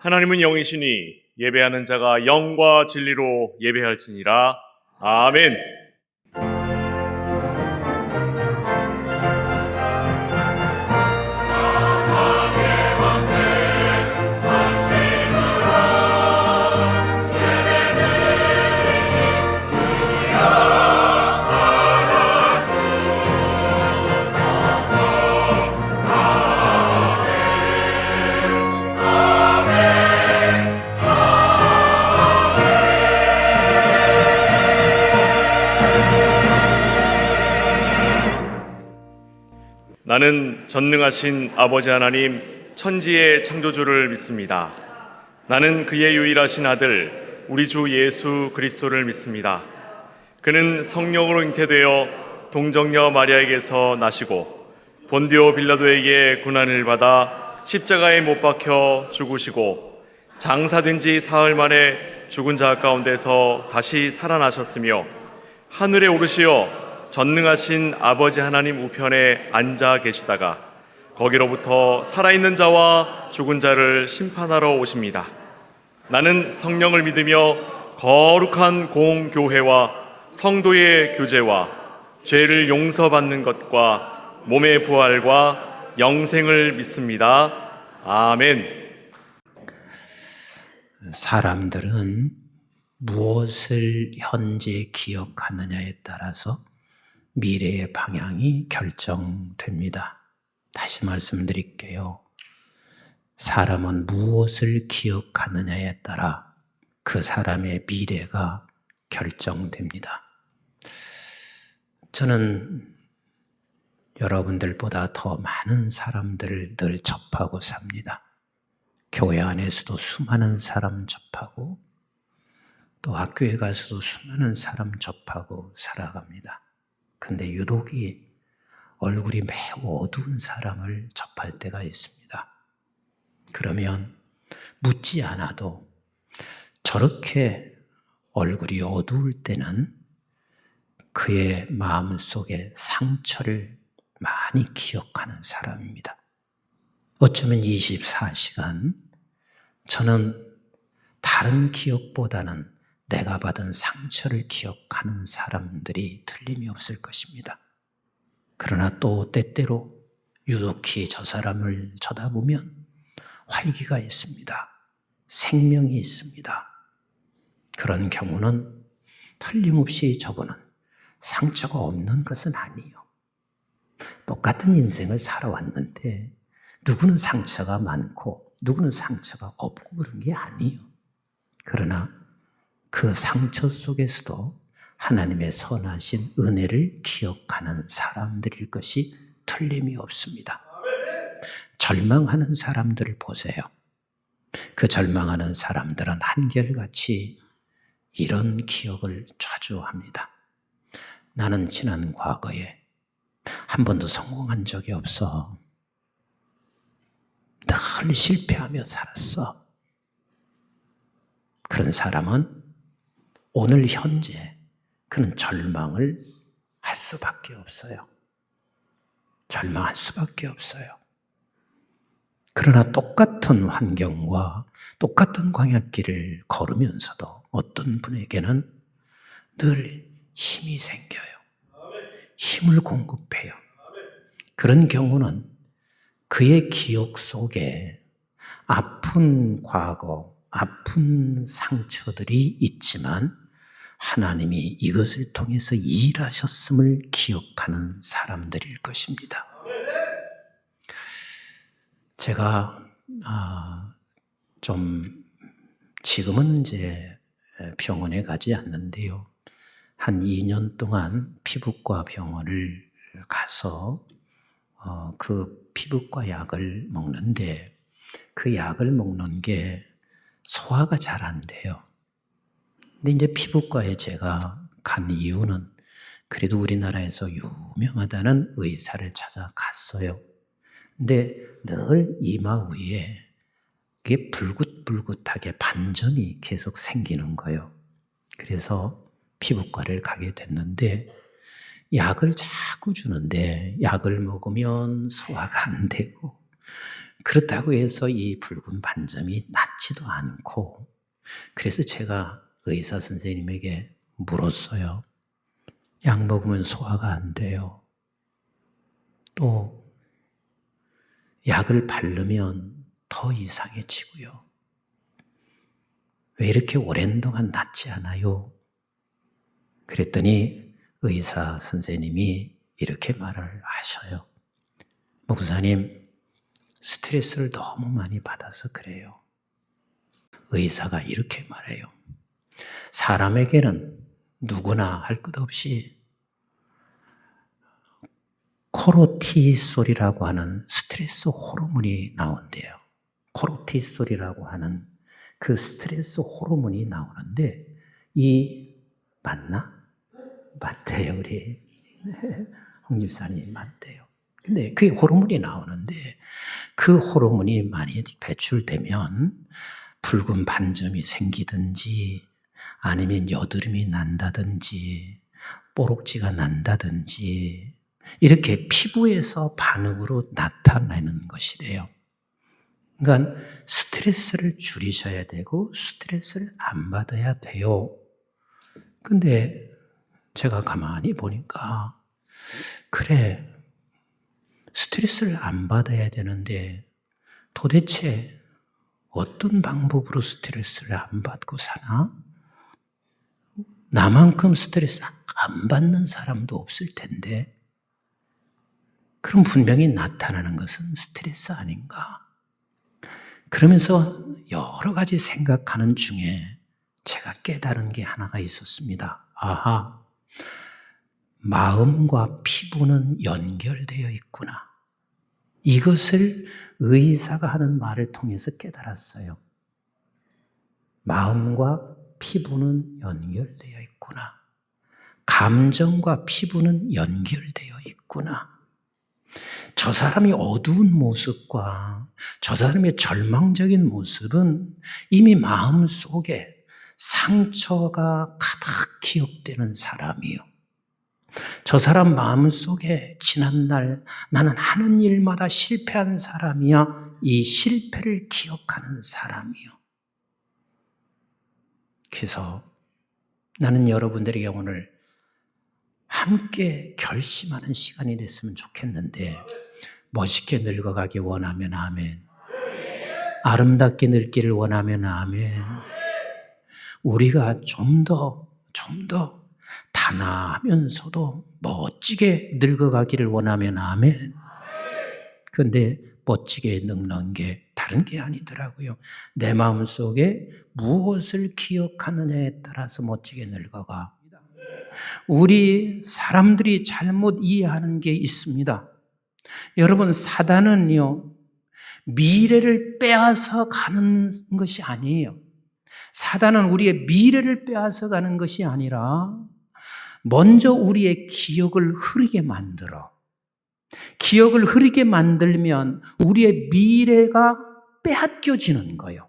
하나님은 영이시니 예배하는 자가 영과 진리로 예배할지니라. 아멘. 나는 전능하신 아버지 하나님 천지의 창조주를 믿습니다. 나는 그의 유일하신 아들 우리 주 예수 그리스도를 믿습니다. 그는 성령으로 잉태되어 동정녀 마리아에게서 나시고 본디오 빌라도에게 고난을 받아 십자가에 못 박혀 죽으시고 장사된 지 사흘 만에 죽은 자 가운데서 다시 살아나셨으며 하늘에 오르시어 전능하신 아버지 하나님 우편에 앉아 계시다가 거기로부터 살아있는 자와 죽은 자를 심판하러 오십니다. 나는 성령을 믿으며 거룩한 공교회와 성도의 교제와 죄를 용서받는 것과 몸의 부활과 영생을 믿습니다. 아멘. 사람들은 무엇을 현재 기억하느냐에 따라서 미래의 방향이 결정됩니다. 다시 말씀드릴게요. 사람은 무엇을 기억하느냐에 따라 그 사람의 미래가 결정됩니다. 저는 여러분들보다 더 많은 사람들을 늘 접하고 삽니다. 교회 안에서도 수많은 사람 접하고 또 학교에 가서도 수많은 사람 접하고 살아갑니다. 근데 유독이 얼굴이 매우 어두운 사람을 접할 때가 있습니다. 그러면 묻지 않아도 저렇게 얼굴이 어두울 때는 그의 마음속에 상처를 많이 기억하는 사람입니다. 어쩌면 24시간 저는 다른 기억보다는 내가 받은 상처를 기억하는 사람들이 틀림이 없을 것입니다. 그러나 또 때때로 유독히 저 사람을 쳐다보면 활기가 있습니다. 생명이 있습니다. 그런 경우는 틀림없이 저분은 상처가 없는 것은 아니에요. 똑같은 인생을 살아왔는데 누구는 상처가 많고 누구는 상처가 없고 그런 게 아니에요. 그러나 그 상처 속에서도 하나님의 선하신 은혜를 기억하는 사람들일 것이 틀림이 없습니다. 절망하는 사람들을 보세요. 그 절망하는 사람들은 한결같이 이런 기억을 자주 합니다. 나는 지난 과거에 한 번도 성공한 적이 없어. 늘 실패하며 살았어. 그런 사람은 오늘 현재 그는 절망을 할 수밖에 없어요. 절망할 수밖에 없어요. 그러나 똑같은 환경과 똑같은 광야길을 걸으면서도 어떤 분에게는 늘 힘이 생겨요. 힘을 공급해요. 그런 경우는 그의 기억 속에 아픈 과거, 아픈 상처들이 있지만 하나님이 이것을 통해서 일하셨음을 기억하는 사람들일 것입니다. 제가 좀 지금은 이제 병원에 가지 않는데요. 한 2년 동안 피부과 병원을 가서 그 피부과 약을 먹는데 그 약을 먹는 게 소화가 잘 안 돼요. 근데 이제 피부과에 제가 간 이유는 그래도 우리나라에서 유명하다는 의사를 찾아갔어요. 근데 늘 이마 위에 이게 불긋불긋하게 반점이 계속 생기는 거예요. 그래서 피부과를 가게 됐는데 약을 자꾸 주는데 약을 먹으면 소화가 안 되고 그렇다고 해서 이 붉은 반점이 낫지도 않고, 그래서 제가 의사 선생님에게 물었어요. 약 먹으면 소화가 안 돼요. 또 약을 바르면 더 이상해지고요. 왜 이렇게 오랜 동안 낫지 않아요? 그랬더니 의사 선생님이 이렇게 말을 하셔요. 목사님, 스트레스를 너무 많이 받아서 그래요. 의사가 이렇게 말해요. 사람에게는 누구나 할 것 없이 코르티솔이라고 하는 스트레스 호르몬이 나온대요. 코르티솔이라고 하는 그 스트레스 호르몬이 나오는데, 맞나? 맞대요, 우리 홍 집사님 맞대요. 근데 그 호르몬이 나오는데, 그 호르몬이 많이 배출되면 붉은 반점이 생기든지, 아니면 여드름이 난다든지, 뽀록지가 난다든지, 이렇게 피부에서 반응으로 나타나는 것이래요. 그러니까 스트레스를 줄이셔야 되고 스트레스를 안 받아야 돼요. 근데 제가 가만히 보니까, 그래, 스트레스를 안 받아야 되는데 도대체 어떤 방법으로 스트레스를 안 받고 사나? 나만큼 스트레스 안 받는 사람도 없을 텐데, 그럼 분명히 나타나는 것은 스트레스 아닌가? 그러면서 여러 가지 생각하는 중에 제가 깨달은 게 하나가 있었습니다. 아하, 마음과 피부는 연결되어 있구나. 이것을 의사가 하는 말을 통해서 깨달았어요. 마음과 피부는 연결되어 있구나. 감정과 피부는 연결되어 있구나. 저 사람이 어두운 모습과 저 사람의 절망적인 모습은 이미 마음속에 상처가 가득 기억되는 사람이요. 저 사람 마음속에 지난날 나는 하는 일마다 실패한 사람이야. 이 실패를 기억하는 사람이요. 그래서 나는 여러분들에게 오늘 함께 결심하는 시간이 됐으면 좋겠는데, 멋있게 늙어가기 원하면 아멘. 아름답게 늙기를 원하면 아멘. 우리가 좀 더 단아하면서도 멋지게 늙어가기를 원하면 아멘. 그런데 멋지게 늙는 게 다른 게 아니더라고요. 내 마음속에 무엇을 기억하느냐에 따라서 멋지게 늙어가. 우리 사람들이 잘못 이해하는 게 있습니다. 여러분, 사단은요, 미래를 빼앗아 가는 것이 아니에요. 사단은 우리의 미래를 빼앗아 가는 것이 아니라 먼저 우리의 기억을 흐리게 만들어. 기억을 흐리게 만들면 우리의 미래가 빼앗겨지는 거예요.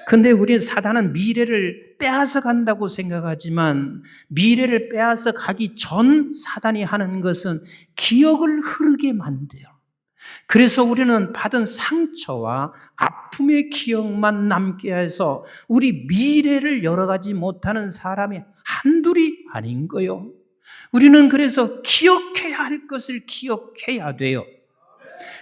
근데 우리 사단은 미래를 빼앗아 간다고 생각하지만, 미래를 빼앗아 가기 전 사단이 하는 것은 기억을 흐르게 만들어요. 그래서 우리는 받은 상처와 아픔의 기억만 남게 해서 우리 미래를 열어가지 못하는 사람이 한둘이 아닌 거예요. 우리는 그래서 기억해야 할 것을 기억해야 돼요.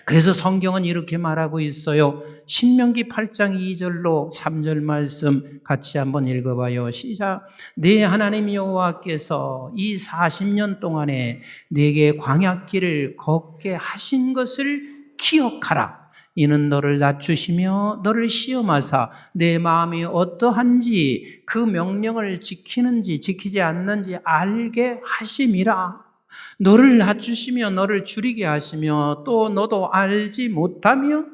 그래서 성경은 이렇게 말하고 있어요. 신명기 8장 2절로 3절 말씀 같이 한번 읽어봐요. 시작. 네 하나님 여호와께서 이 40년 동안에 네게 광야길을 걷게 하신 것을 기억하라. 이는 너를 낮추시며 너를 시험하사 내 마음이 어떠한지 그 명령을 지키는지 지키지 않는지 알게 하심이라. 너를 낮추시며 너를 줄이게 하시며 또 너도 알지 못하며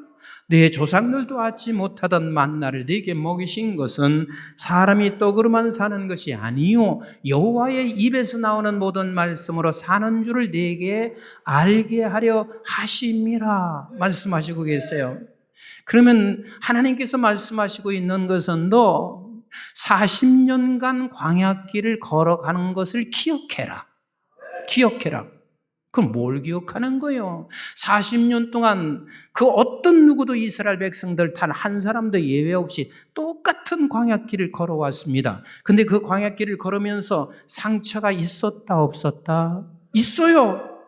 내 조상들도 알지 못하던 만나를 네게 먹이신 것은 사람이 떡으로만 사는 것이 아니요 여호와의 입에서 나오는 모든 말씀으로 사는 줄을 네게 알게 하려 하심이라 말씀하시고 계세요. 그러면 하나님께서 말씀하시고 있는 것은 너 40년간 광야길을 걸어가는 것을 기억해라. 기억해라. 그럼 뭘 기억하는 거예요? 40년 동안 그 어떤 누구도 이스라엘 백성들 단 한 사람도 예외 없이 똑같은 광야길을 걸어왔습니다. 근데 그 광야길을 걸으면서 상처가 있었다 없었다? 있어요.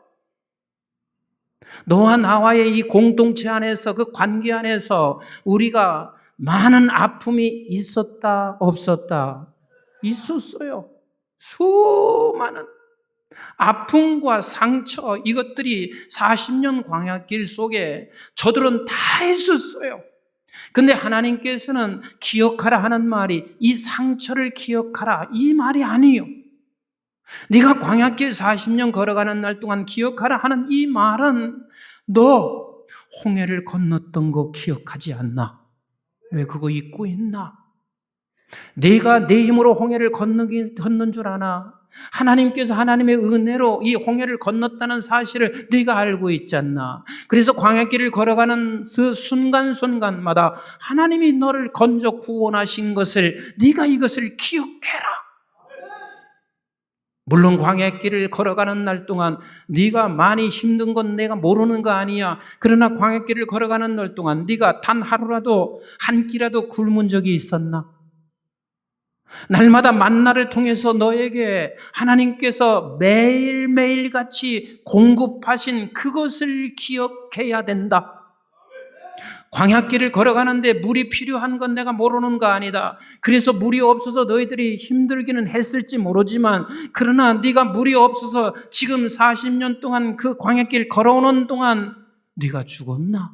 너와 나와의 이 공동체 안에서, 그 관계 안에서 우리가 많은 아픔이 있었다 없었다? 있었어요. 수많은 아픔과 상처, 이것들이 40년 광야길 속에 저들은 다 있었어요. 근데 하나님께서는 기억하라 하는 말이 이 상처를 기억하라 이 말이 아니에요. 네가 광야길 40년 걸어가는 날 동안 기억하라 하는 이 말은 너 홍해를 건넜던 거 기억하지 않나? 왜 그거 잊고 있나? 네가 내 힘으로 홍해를 건넌 줄 아나? 하나님께서 하나님의 은혜로 이 홍해를 건넜다는 사실을 네가 알고 있지 않나? 그래서 광야길을 걸어가는 그 순간순간마다 하나님이 너를 건져 구원하신 것을 네가 이것을 기억해라. 물론 광야길을 걸어가는 날 동안 네가 많이 힘든 건 내가 모르는 거 아니야. 그러나 광야길을 걸어가는 날 동안 네가 단 하루라도 한 끼라도 굶은 적이 있었나? 날마다 만나를 통해서 너에게 하나님께서 매일매일 같이 공급하신 그것을 기억해야 된다. 광야길을 걸어가는데 물이 필요한 건 내가 모르는 거 아니다. 그래서 물이 없어서 너희들이 힘들기는 했을지 모르지만 그러나 네가 물이 없어서 지금 40년 동안 그 광야길 걸어오는 동안 네가 죽었나?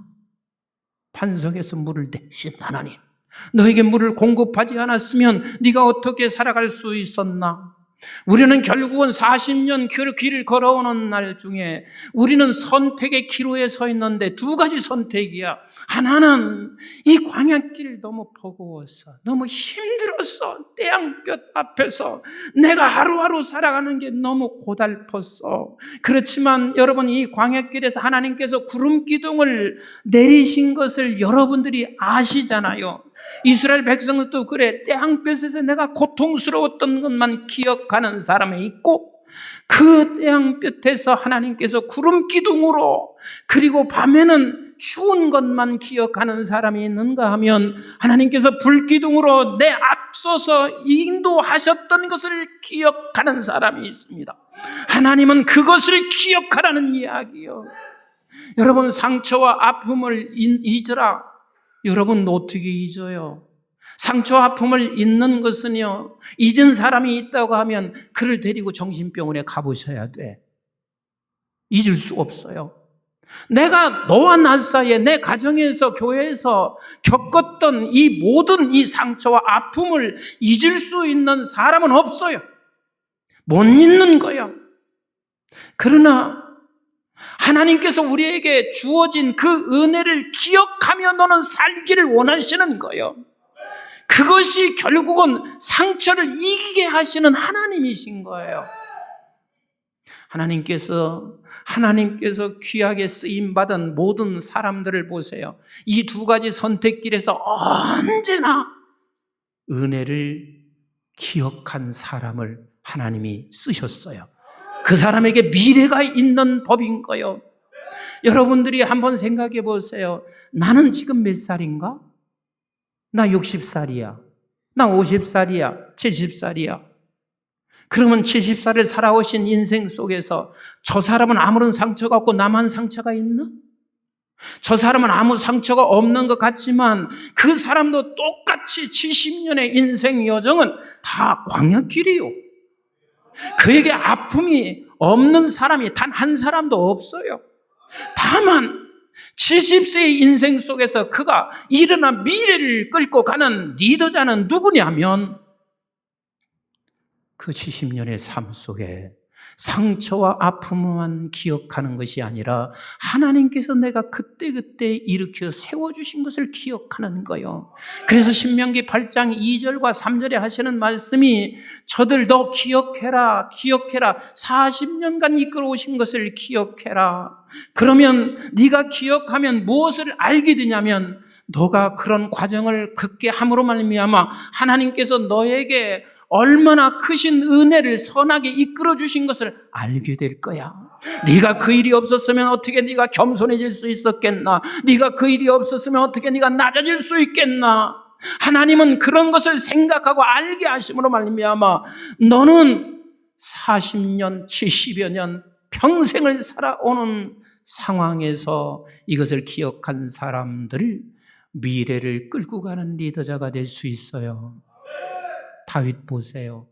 반석에서 물을 대신 하나님, 너에게 물을 공급하지 않았으면 네가 어떻게 살아갈 수 있었나? 우리는 결국은 40년 그 길을 걸어오는 날 중에 우리는 선택의 기로에 서 있는데 두 가지 선택이야. 하나는 이 광야길 너무 버거워서 너무 힘들었어. 태양볕 앞에서 내가 하루하루 살아가는 게 너무 고달팠어. 그렇지만 여러분, 이 광야길에서 하나님께서 구름 기둥을 내리신 것을 여러분들이 아시잖아요. 이스라엘 백성들도 그래. 태양볕에서 내가 고통스러웠던 것만 기억하는 사람이 있고 그 태양볕에서 하나님께서 구름 기둥으로 그리고 밤에는 추운 것만 기억하는 사람이 있는가 하면 하나님께서 불 기둥으로 내 앞서서 인도하셨던 것을 기억하는 사람이 있습니다. 하나님은 그것을 기억하라는 이야기예요. 여러분, 상처와 아픔을 잊으라. 여러분 어떻게 잊어요? 상처 아픔을 잊는 것은요, 잊은 사람이 있다고 하면 그를 데리고 정신병원에 가보셔야 돼. 잊을 수 없어요. 내가 너와 나 사이에 내 가정에서 교회에서 겪었던 이 모든 이 상처와 아픔을 잊을 수 있는 사람은 없어요. 못 잊는 거예요. 그러나 하나님께서 우리에게 주어진 그 은혜를 기억하며 너는 살기를 원하시는 거예요. 그것이 결국은 상처를 이기게 하시는 하나님이신 거예요. 하나님께서 귀하게 쓰임받은 모든 사람들을 보세요. 이 두 가지 선택길에서 언제나 은혜를 기억한 사람을 하나님이 쓰셨어요. 그 사람에게 미래가 있는 법인 거예요. 여러분들이 한번 생각해 보세요. 나는 지금 몇 살인가? 나 60살이야. 나 50살이야. 70살이야. 그러면 70살을 살아오신 인생 속에서 저 사람은 아무런 상처가 없고 나만 상처가 있나? 저 사람은 아무 상처가 없는 것 같지만 그 사람도 똑같이 70년의 인생 여정은 다 광야길이요. 그에게 아픔이 없는 사람이 단 한 사람도 없어요. 다만 70세의 인생 속에서 그가 일어나 미래를 끌고 가는 리더자는 누구냐면 그 70년의 삶 속에 상처와 아픔만 기억하는 것이 아니라 하나님께서 내가 그때그때 일으켜 세워주신 것을 기억하는 거예요. 그래서 신명기 8장 2절과 3절에 하시는 말씀이 저들 너 기억해라. 40년간 이끌어오신 것을 기억해라. 그러면 네가 기억하면 무엇을 알게 되냐면 너가 그런 과정을 겪게 함으로 말미암아 하나님께서 너에게 얼마나 크신 은혜를 선하게 이끌어 주신 것을 알게 될 거야. 네가 그 일이 없었으면 어떻게 네가 겸손해질 수 있었겠나? 네가 그 일이 없었으면 어떻게 네가 낮아질 수 있겠나? 하나님은 그런 것을 생각하고 알게 하심으로 말미암아 너는 40년, 70여 년 평생을 살아오는 상황에서 이것을 기억한 사람들, 미래를 끌고 가는 리더자가 될 수 있어요. 다윗 보세요.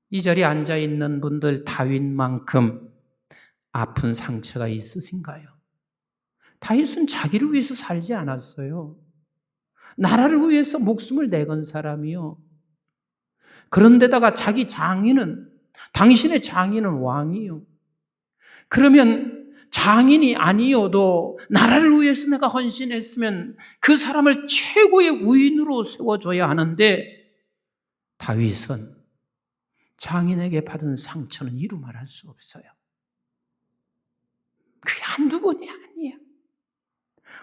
이 자리에 앉아있는 분들 다윗만큼 아픈 상처가 있으신가요? 다윗은 자기를 위해서 살지 않았어요. 나라를 위해서 목숨을 내건 사람이요. 그런데다가 자기 장인은, 당신의 장인은 왕이요. 그러면 장인이 아니어도 나라를 위해서 내가 헌신했으면 그 사람을 최고의 우인으로 세워줘야 하는데 다윗은 장인에게 받은 상처는 이루 말할 수 없어요. 그게 한두 번이 아니야.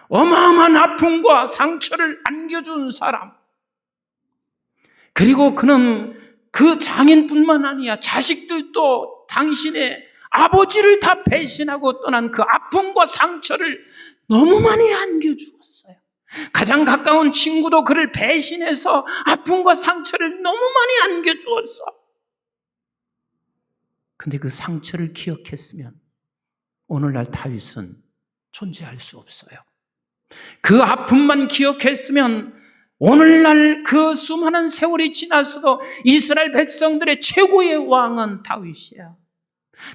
어마어마한 아픔과 상처를 안겨준 사람. 그리고 그는 그 장인뿐만 아니야 자식들도 당신의 아버지를 다 배신하고 떠난 그 아픔과 상처를 너무 많이 안겨주었어요. 가장 가까운 친구도 그를 배신해서 아픔과 상처를 너무 많이 안겨주었어. 근데 그 상처를 기억했으면 오늘날 다윗은 존재할 수 없어요. 그 아픔만 기억했으면 오늘날 그 수많은 세월이 지났어도 이스라엘 백성들의 최고의 왕은 다윗이야.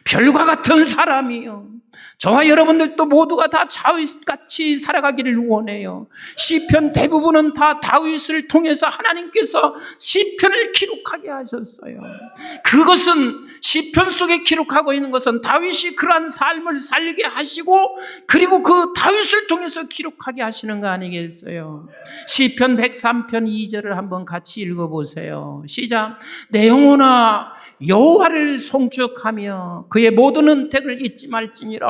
별과 같은 사람이요. 저와 여러분들도 모두가 다 다윗같이 살아가기를 원해요. 시편 대부분은 다 다윗을 통해서 하나님께서 시편을 기록하게 하셨어요. 그것은 시편 속에 기록하고 있는 것은 다윗이 그러한 삶을 살게 하시고 그리고 그 다윗을 통해서 기록하게 하시는 거 아니겠어요? 시편 103편 2절을 한번 같이 읽어보세요. 시작. 내 영혼아 여호와를 송축하며 그의 모든 은택을 잊지 말지니라.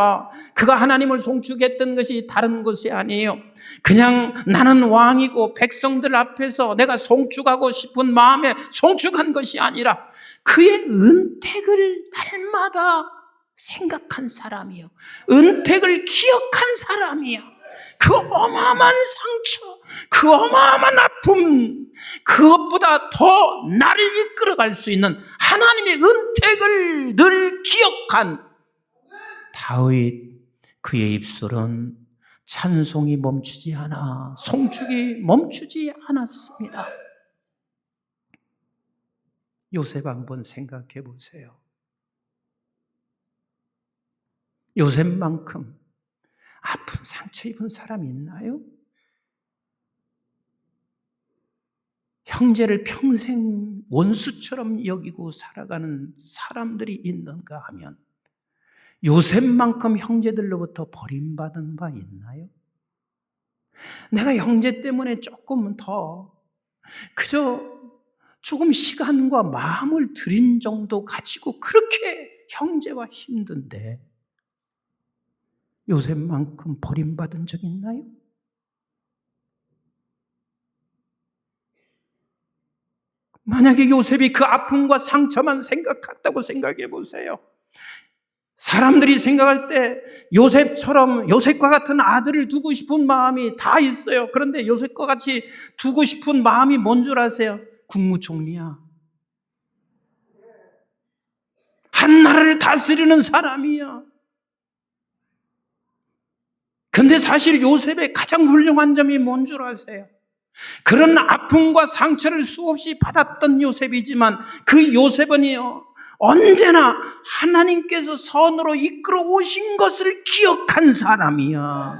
그가 하나님을 송축했던 것이 다른 것이 아니에요. 그냥 나는 왕이고 백성들 앞에서 내가 송축하고 싶은 마음에 송축한 것이 아니라 그의 은택을 날마다 생각한 사람이요. 은택을 기억한 사람이야. 그 어마어마한 상처, 그 어마어마한 아픔, 그것보다 더 나를 이끌어갈 수 있는 하나님의 은택을 늘 기억한 다윗, 그의 입술은 찬송이 멈추지 않아 송축이 멈추지 않았습니다. 요셉 한번 생각해 보세요. 요셉만큼 아픈 상처 입은 사람이 있나요? 형제를 평생 원수처럼 여기고 살아가는 사람들이 있는가 하면 요셉만큼 형제들로부터 버림받은 바 있나요? 내가 형제 때문에 조금은 더 그저 조금 시간과 마음을 들인 정도 가지고 그렇게 형제와 힘든데 요셉만큼 버림받은 적 있나요? 만약에 요셉이 그 아픔과 상처만 생각했다고 생각해 보세요. 사람들이 생각할 때 요셉처럼 요셉과 같은 아들을 두고 싶은 마음이 다 있어요. 그런데 요셉과 같이 두고 싶은 마음이 뭔 줄 아세요? 국무총리야. 한 나라를 다스리는 사람이야. 근데 사실 요셉의 가장 훌륭한 점이 뭔 줄 아세요? 그런 아픔과 상처를 수없이 받았던 요셉이지만 그 요셉은요 언제나 하나님께서 선으로 이끌어 오신 것을 기억한 사람이야.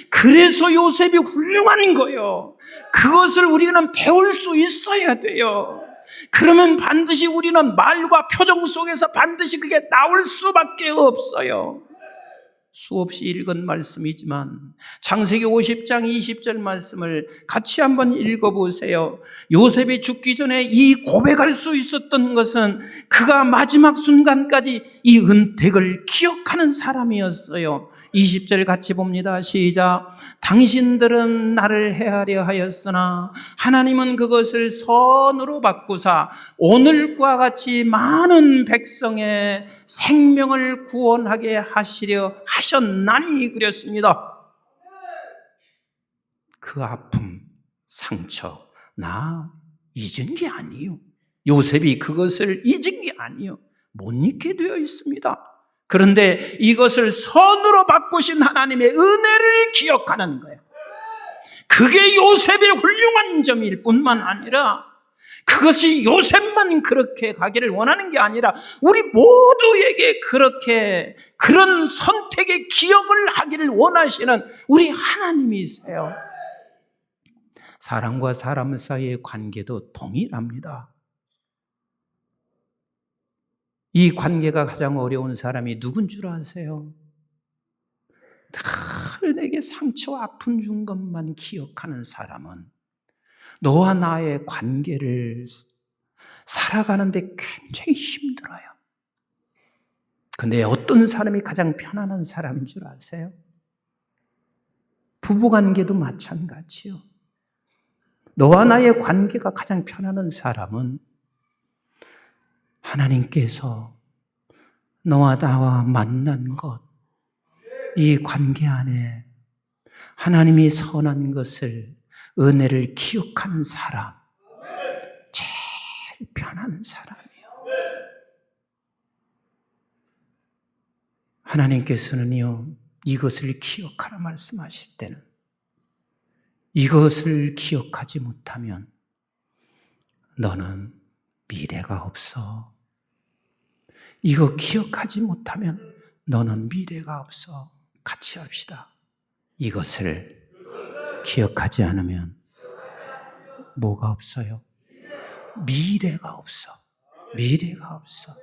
그래서 요셉이 훌륭한 거예요. 그것을 우리는 배울 수 있어야 돼요. 그러면 반드시 우리는 말과 표정 속에서 반드시 그게 나올 수밖에 없어요. 수없이 읽은 말씀이지만 창세기 50장 20절 말씀을 같이 한번 읽어보세요. 요셉이 죽기 전에 이 고백할 수 있었던 것은 그가 마지막 순간까지 이 은택을 기억한 기억하는 사람이었어요. 20절 같이 봅니다. 시작. 당신들은 나를 해하려 하였으나 하나님은 그것을 선으로 바꾸사 오늘과 같이 많은 백성의 생명을 구원하게 하시려 하셨나니 그랬습니다. 그 아픔, 상처 나 잊은 게 아니에요. 요셉이 그것을 잊은 게 아니에요. 못 잊게 되어 있습니다. 그런데 이것을 선으로 바꾸신 하나님의 은혜를 기억하는 거예요. 그게 요셉의 훌륭한 점일 뿐만 아니라 그것이 요셉만 그렇게 가기를 원하는 게 아니라 우리 모두에게 그렇게 그런 선택의 기억을 하기를 원하시는 우리 하나님이세요. 사람과 사람 사이의 관계도 동일합니다. 이 관계가 가장 어려운 사람이 누군 줄 아세요? 늘 내게 상처 아픔 준 것만 기억하는 사람은 너와 나의 관계를 살아가는데 굉장히 힘들어요. 근데 어떤 사람이 가장 편안한 사람인 줄 아세요? 부부관계도 마찬가지요. 너와 나의 관계가 가장 편안한 사람은 하나님께서 너와 나와 만난 것, 이 관계 안에 하나님이 선한 것을, 은혜를 기억하는 사람, 제일 편안한 사람이에요. 하나님께서는요, 이것을 기억하라 말씀하실 때는 이것을 기억하지 못하면 너는 미래가 없어. 이거 기억하지 못하면 너는 미래가 없어. 같이 합시다. 이것을 기억하지 않으면 뭐가 없어요? 미래가 없어. 미래가 없어.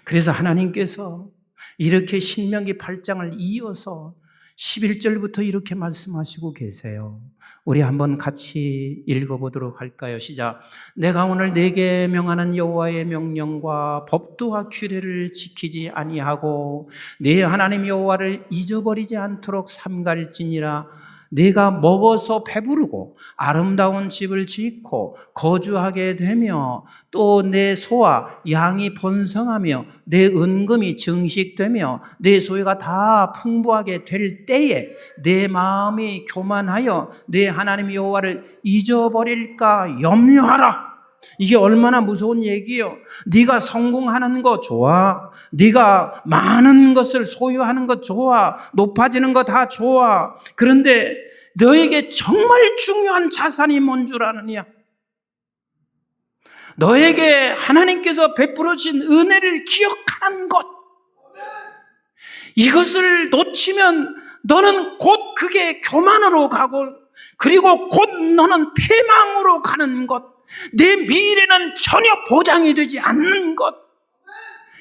그래서 하나님께서 이렇게 신명기 8장을 이어서 11절부터 이렇게 말씀하시고 계세요. 우리 한번 같이 읽어보도록 할까요? 시작. 내가 오늘 네게 명하는 여호와의 명령과 법도와 규례를 지키지 아니하고 네 하나님 여호와를 잊어버리지 않도록 삼갈지니라. 네가 먹어서 배부르고 아름다운 집을 짓고 거주하게 되며 또 내 소와 양이 번성하며 내 은금이 증식되며 내 소유가 다 풍부하게 될 때에 내 마음이 교만하여 내 하나님 여호와를 잊어버릴까 염려하라. 이게 얼마나 무서운 얘기예요. 네가 성공하는 거 좋아. 네가 많은 것을 소유하는 것 좋아. 높아지는 거 다 좋아. 그런데 너에게 정말 중요한 자산이 뭔 줄 아느냐? 너에게 하나님께서 베풀어 주신 은혜를 기억하는 것. 이것을 놓치면 너는 곧 그게 교만으로 가고 그리고 곧 너는 패망으로 가는 것. 내 미래는 전혀 보장이 되지 않는 것.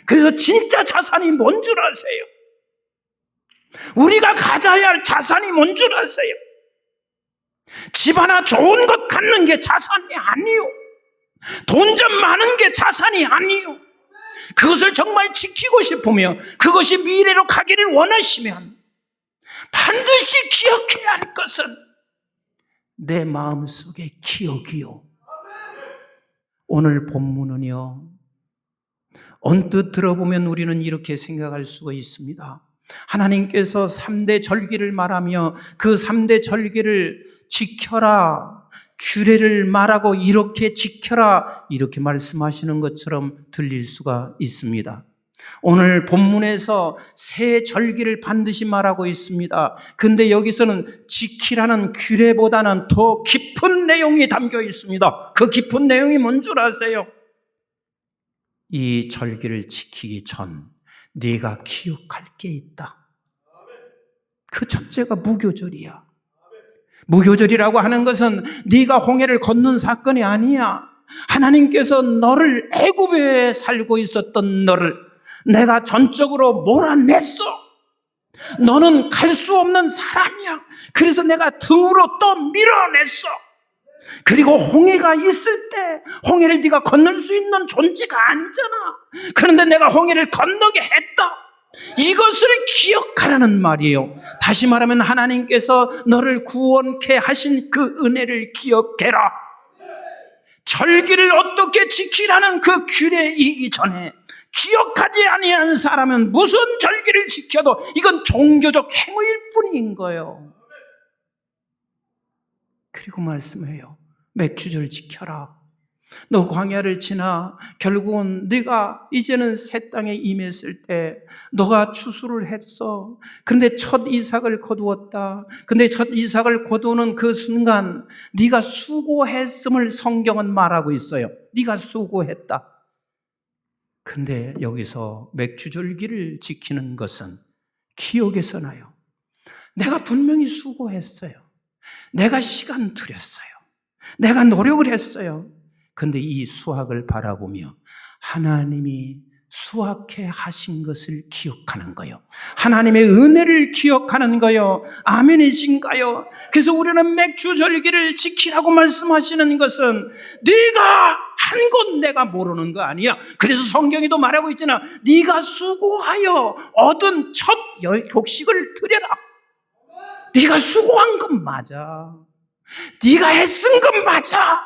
그래서 진짜 자산이 뭔 줄 아세요? 우리가 가져야 할 자산이 뭔 줄 아세요? 집 하나 좋은 것 갖는 게 자산이 아니요. 돈 좀 많은 게 자산이 아니요. 그것을 정말 지키고 싶으면, 그것이 미래로 가기를 원하시면 반드시 기억해야 할 것은 내 마음속의 기억이요. 오늘 본문은요, 언뜻 들어보면 우리는 이렇게 생각할 수가 있습니다. 하나님께서 3대 절기를 말하며 그 3대 절기를 지켜라, 규례를 말하고 이렇게 지켜라, 이렇게 말씀하시는 것처럼 들릴 수가 있습니다. 오늘 본문에서 세 절기를 반드시 말하고 있습니다. 근데 여기서는 지키라는 규례보다는 더 깊은 내용이 담겨 있습니다. 그 깊은 내용이 뭔 줄 아세요? 이 절기를 지키기 전 네가 기억할 게 있다. 그 첫째가 무교절이야. 무교절이라고 하는 것은 네가 홍해를 건넌 사건이 아니야. 하나님께서 너를 애굽에 살고 있었던 너를 내가 전적으로 몰아냈어. 너는 갈 수 없는 사람이야. 그래서 내가 등으로 또 밀어냈어. 그리고 홍해가 있을 때 홍해를 네가 건널 수 있는 존재가 아니잖아. 그런데 내가 홍해를 건너게 했다. 이것을 기억하라는 말이에요. 다시 말하면 하나님께서 너를 구원케 하신 그 은혜를 기억해라. 절기를 어떻게 지키라는 그 규례이기 전에 기억하지 아니하는 사람은 무슨 절기를 지켜도 이건 종교적 행위일 뿐인 거예요. 그리고 말씀해요. 맥주절 지켜라. 너 광야를 지나 결국은 네가 이제는 새 땅에 임했을 때 너가 추수를 했어. 그런데 첫 이삭을 거두었다. 근데 첫 이삭을 거두는 그 순간 네가 수고했음을 성경은 말하고 있어요. 네가 수고했다. 근데 여기서 맥주절기를 지키는 것은 기억에서 나요. 내가 분명히 수고했어요. 내가 시간 들였어요. 내가 노력을 했어요. 근데 이 수확을 바라보며 하나님이 수확해 하신 것을 기억하는 거예요. 하나님의 은혜를 기억하는 거예요. 아멘이신가요? 그래서 우리는 맥주절기를 지키라고 말씀하시는 것은 네가 한 것 내가 모르는 거 아니야. 그래서 성경이 또 말하고 있잖아. 네가 수고하여 얻은 첫 곡식을 드려라. 네가 수고한 건 맞아. 네가 애쓴 건 맞아.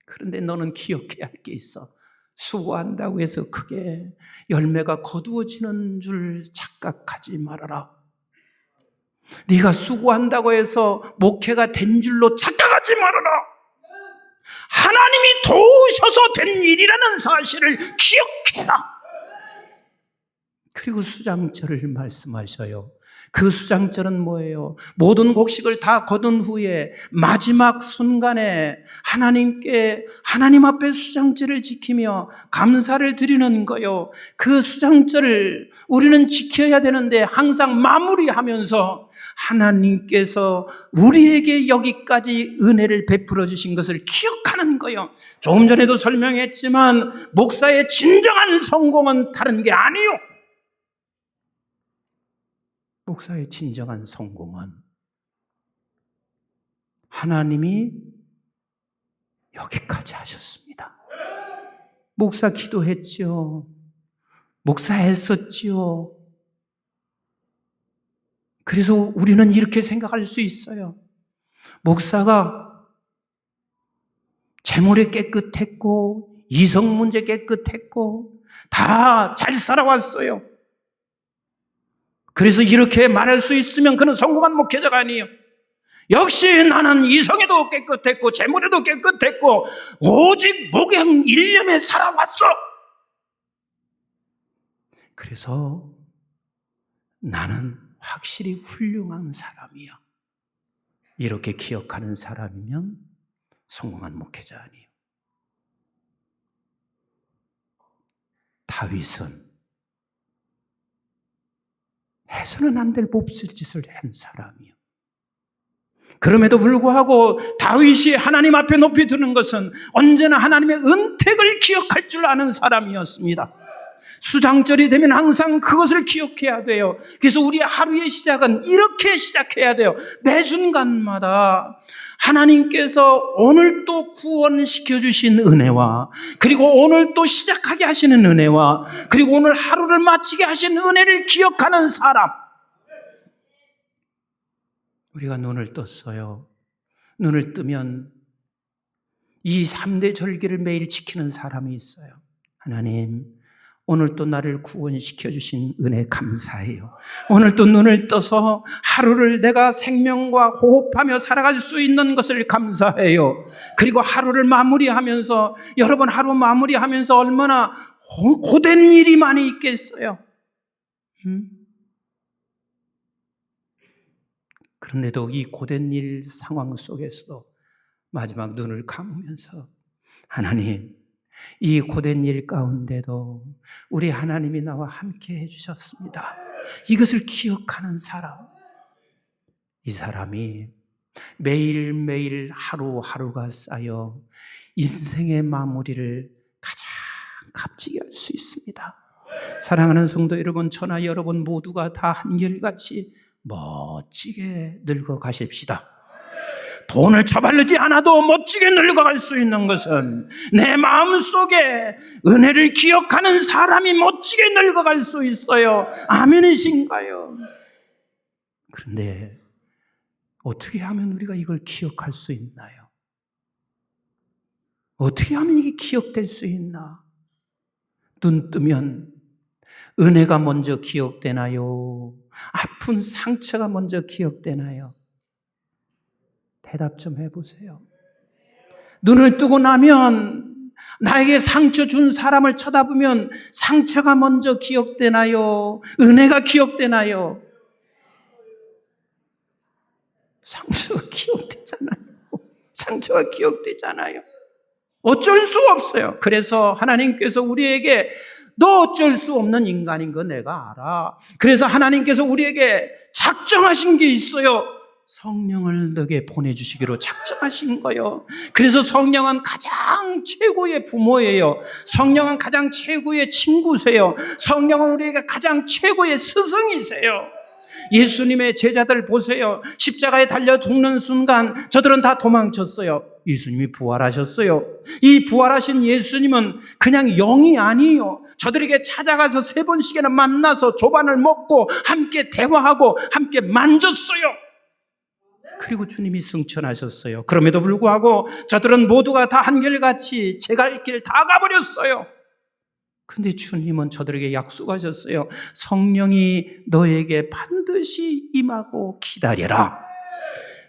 그런데 너는 기억해야 할 게 있어. 수고한다고 해서 크게 열매가 거두어지는 줄 착각하지 말아라. 네가 수고한다고 해서 목회가 된 줄로 착각하지 말아라. 하나님이 도우셔서 된 일이라는 사실을 기억해라. 그리고 수장절을 말씀하셔요. 그 수장절은 뭐예요? 모든 곡식을 다 거둔 후에 마지막 순간에 하나님 앞에 수장절을 지키며 감사를 드리는 거요. 그 수장절을 우리는 지켜야 되는데 항상 마무리하면서 하나님께서 우리에게 여기까지 은혜를 베풀어 주신 것을 기억하는 거요. 조금 전에도 설명했지만 목사의 진정한 성공은 다른 게 아니요. 목사의 진정한 성공은 하나님이 여기까지 하셨습니다. 목사 기도했지요. 목사 애썼지요. 그래서 우리는 이렇게 생각할 수 있어요. 목사가 재물이 깨끗했고 이성 문제 깨끗했고 다 잘 살아왔어요. 그래서 이렇게 말할 수 있으면 그는 성공한 목회자가 아니에요. 역시 나는 이성에도 깨끗했고 재물에도 깨끗했고 오직 목양 일념에 살아왔어. 그래서 나는 확실히 훌륭한 사람이야. 이렇게 기억하는 사람이면 성공한 목회자 아니에요. 다윗은 해서는 안 될 몹쓸 짓을 한 사람이요. 그럼에도 불구하고 다윗이 하나님 앞에 높이 드는 것은 언제나 하나님의 은택을 기억할 줄 아는 사람이었습니다. 수장절이 되면 항상 그것을 기억해야 돼요. 그래서 우리 하루의 시작은 이렇게 시작해야 돼요. 매 순간마다 하나님께서 오늘 또 구원시켜 주신 은혜와 그리고 오늘 또 시작하게 하시는 은혜와 그리고 오늘 하루를 마치게 하신 은혜를 기억하는 사람. 우리가 눈을 떴어요. 눈을 뜨면 이 3대 절기를 매일 지키는 사람이 있어요. 하나님, 오늘 또 나를 구원시켜 주신 은혜 감사해요. 오늘 또 눈을 떠서 하루를 내가 생명과 호흡하며 살아갈 수 있는 것을 감사해요. 그리고 하루를 마무리하면서 여러분 하루 마무리하면서 얼마나 고된 일이 많이 있겠어요. 그런데도 이 고된 일 상황 속에서도 마지막 눈을 감으면서 하나님, 이 고된 일 가운데도 우리 하나님이 나와 함께 해주셨습니다. 이것을 기억하는 사람, 이 사람이 매일매일 하루하루가 쌓여 인생의 마무리를 가장 값지게 할 수 있습니다. 사랑하는 성도 여러분, 저나 여러분 모두가 다 한결같이 멋지게 늙어 가십시다. 돈을 처바르지 않아도 멋지게 늙어갈 수 있는 것은 내 마음속에 은혜를 기억하는 사람이 멋지게 늙어갈 수 있어요. 아멘이신가요? 그런데 어떻게 하면 우리가 이걸 기억할 수 있나요? 어떻게 하면 이게 기억될 수 있나? 눈 뜨면 은혜가 먼저 기억되나요? 아픈 상처가 먼저 기억되나요? 대답 좀 해보세요. 눈을 뜨고 나면 나에게 상처 준 사람을 쳐다보면 상처가 먼저 기억되나요? 은혜가 기억되나요? 상처가 기억되잖아요. 상처가 기억되잖아요. 어쩔 수 없어요. 그래서 하나님께서 우리에게 너 어쩔 수 없는 인간인 거 내가 알아. 그래서 하나님께서 우리에게 작정하신 게 있어요. 성령을 너에게 보내주시기로 작정하신 거예요. 그래서 성령은 가장 최고의 부모예요. 성령은 가장 최고의 친구세요. 성령은 우리에게 가장 최고의 스승이세요. 예수님의 제자들 보세요. 십자가에 달려 죽는 순간 저들은 다 도망쳤어요. 예수님이 부활하셨어요. 이 부활하신 예수님은 그냥 영이 아니에요. 저들에게 찾아가서 3번씩이나 만나서 조반을 먹고 함께 대화하고 함께 만졌어요. 그리고 주님이 승천하셨어요. 그럼에도 불구하고 저들은 모두가 다 한결같이 제 갈 길 다 가버렸어요. 근데 주님은 저들에게 약속하셨어요. 성령이 너에게 반드시 임하고 기다려라.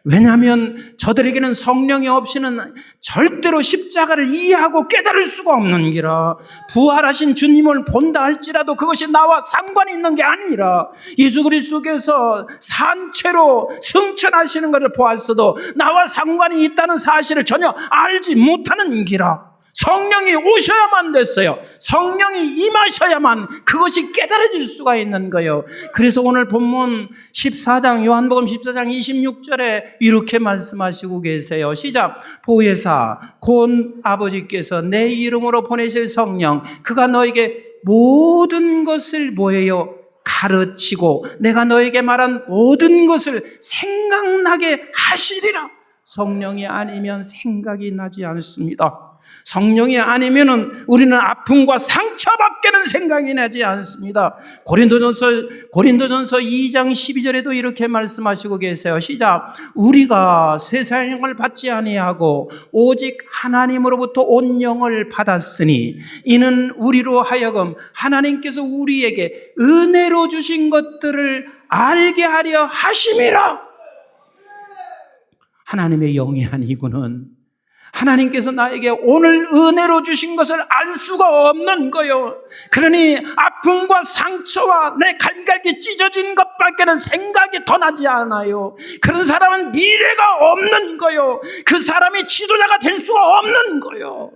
왜냐하면 저들에게는 성령이 없이는 절대로 십자가를 이해하고 깨달을 수가 없는 기라. 부활하신 주님을 본다 할지라도 그것이 나와 상관이 있는 게 아니라 예수 그리스도께서 산채로 승천하시는 것을 보았어도 나와 상관이 있다는 사실을 전혀 알지 못하는 기라. 성령이 오셔야만 됐어요. 성령이 임하셔야만 그것이 깨달아질 수가 있는 거예요. 그래서 오늘 본문 14장 요한복음 14장 26절에 이렇게 말씀하시고 계세요. 시작. 보혜사 곧 아버지께서 내 이름으로 보내실 성령 그가 너에게 모든 것을 뭐예요? 가르치고 내가 너에게 말한 모든 것을 생각나게 하시리라. 성령이 아니면 생각이 나지 않습니다. 성령이 아니면은 우리는 아픔과 상처밖에는 생각이 나지 않습니다. 고린도전서 2장 12절에도 이렇게 말씀하시고 계세요. 시작. 우리가 세상을 받지 아니하고 오직 하나님으로부터 온 영을 받았으니 이는 우리로 하여금 하나님께서 우리에게 은혜로 주신 것들을 알게 하려 하심이라. 하나님의 영이 아니고는 하나님께서 나에게 오늘 은혜로 주신 것을 알 수가 없는 거예요. 그러니 아픔과 상처와 내 갈기갈기 찢어진 것밖에는 생각이 더 나지 않아요. 그런 사람은 미래가 없는 거예요. 그 사람이 지도자가 될 수가 없는 거예요.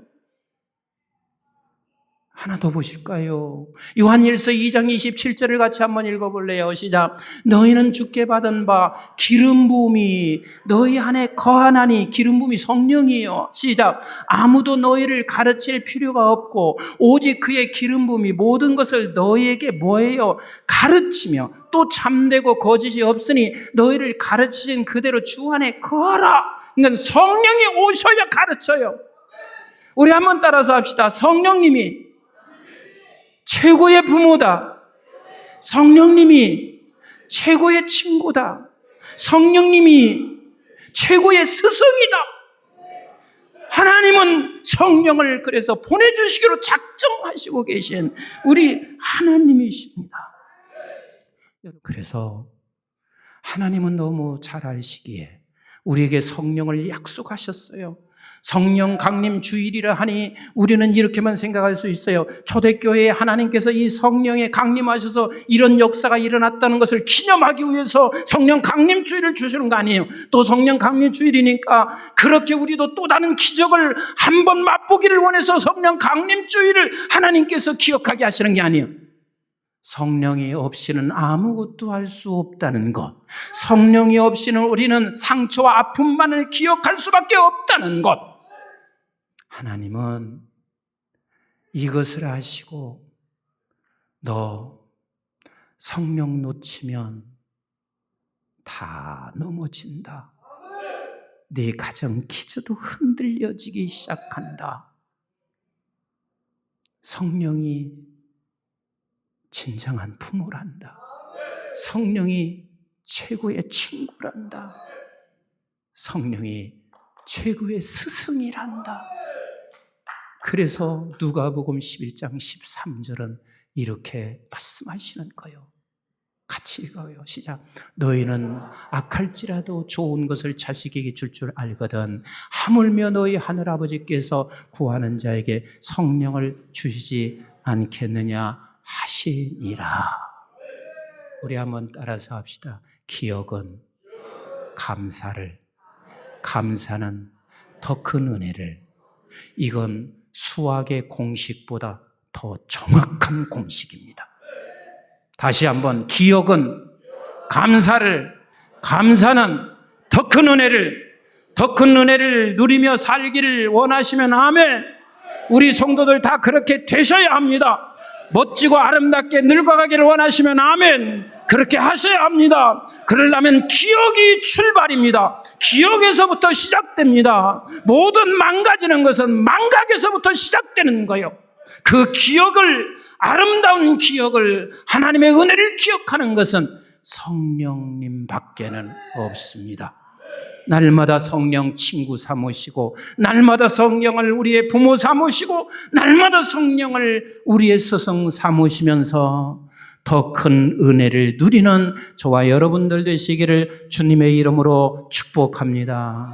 하나 더 보실까요? 요한일서 2장 27절을 같이 한번 읽어볼래요? 시작. 너희는 주께 받은 바 기름 부음이 너희 안에 거하나니. 기름 부음이 성령이에요. 시작. 아무도 너희를 가르칠 필요가 없고 오직 그의 기름 부음이 모든 것을 너희에게 뭐예요? 가르치며 또 참되고 거짓이 없으니 너희를 가르치신 그대로 주 안에 거하라. 그러니까 성령이 오셔야 가르쳐요. 우리 한번 따라서 합시다. 성령님이 최고의 부모다. 성령님이 최고의 친구다. 성령님이 최고의 스승이다. 하나님은 성령을 그래서 보내주시기로 작정하시고 계신 우리 하나님이십니다. 그래서 하나님은 너무 잘 아시기에 우리에게 성령을 약속하셨어요. 성령 강림 주일이라 하니 우리는 이렇게만 생각할 수 있어요. 초대교회에 하나님께서 이 성령에 강림하셔서 이런 역사가 일어났다는 것을 기념하기 위해서 성령 강림 주일을 주시는 거 아니에요. 또 성령 강림 주일이니까 그렇게 우리도 또 다른 기적을 한번 맛보기를 원해서 성령 강림 주일을 하나님께서 기억하게 하시는 게 아니에요. 성령이 없이는 아무것도 할 수 없다는 것. 성령이 없이는 우리는 상처와 아픔만을 기억할 수밖에 없다는 것. 하나님은 이것을 아시고 너 성령 놓치면 다 넘어진다. 네 가정 기저도 흔들려지기 시작한다. 성령이 진정한 부모란다. 성령이 최고의 친구란다. 성령이 최고의 스승이란다. 그래서 누가복음 11장 13절은 이렇게 말씀하시는 거예요. 같이 읽어요. 시작. 너희는 악할지라도 좋은 것을 자식에게 줄 줄 알거든 하물며 너희 하늘아버지께서 구하는 자에게 성령을 주시지 않겠느냐 하시니라. 우리 한번 따라서 합시다. 기억은 감사를, 감사는 더 큰 은혜를. 이건 수학의 공식보다 더 정확한 공식입니다. 다시 한번, 기억은 감사를, 감사는 더 큰 은혜를, 더 큰 은혜를 누리며 살기를 원하시면 아멘. 우리 성도들 다 그렇게 되셔야 합니다. 멋지고 아름답게 늙어가기를 원하시면 아멘. 그렇게 하셔야 합니다. 그러려면 기억이 출발입니다. 기억에서부터 시작됩니다. 모든 망가지는 것은 망각에서부터 시작되는 거예요. 그 기억을, 아름다운 기억을, 하나님의 은혜를 기억하는 것은 성령님 밖에는 없습니다. 날마다 성령 친구 삼으시고, 날마다 성령을 우리의 부모 삼으시고, 날마다 성령을 우리의 스승 삼으시면서 더 큰 은혜를 누리는 저와 여러분들 되시기를 주님의 이름으로 축복합니다.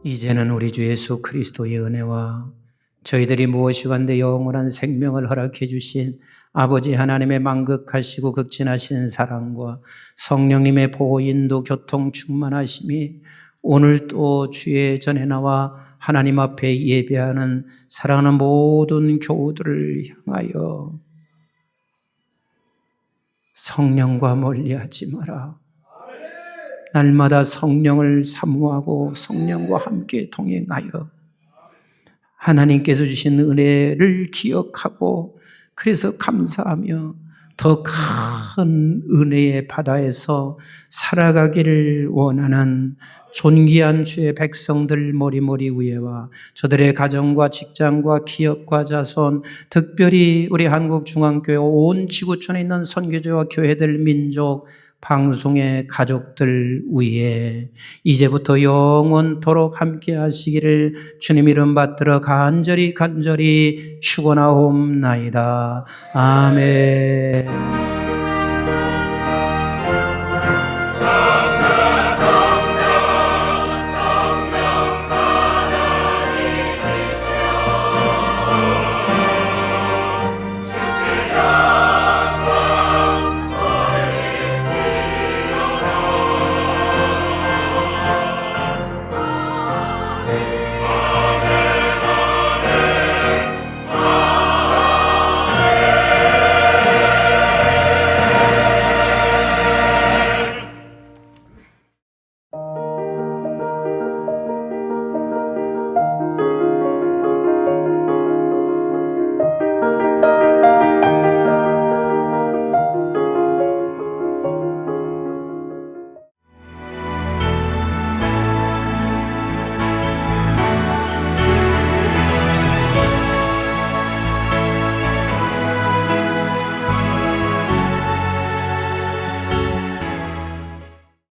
이제는 우리 주 예수 그리스도의 은혜와 저희들이 무엇이간데 영원한 생명을 허락해 주신 아버지 하나님의 만극하시고 극진하신 사랑과 성령님의 보호 인도 교통 충만하심이 오늘 또 주의 전에 나와 하나님 앞에 예배하는 사랑하는 모든 교우들을 향하여 성령과 멀리하지 마라. 날마다 성령을 사모하고 성령과 함께 동행하여 하나님께서 주신 은혜를 기억하고 그래서 감사하며 더 큰 은혜의 바다에서 살아가기를 원하는 존귀한 주의 백성들 머리머리 위에와 저들의 가정과 직장과 기업과 자손, 특별히 우리 한국중앙교회 온 지구촌에 있는 선교지와 교회들, 민족, 방송의 가족들 위에 이제부터 영원토록 함께 하시기를 주님 이름 받들어 간절히 축원하옵나이다. 아멘.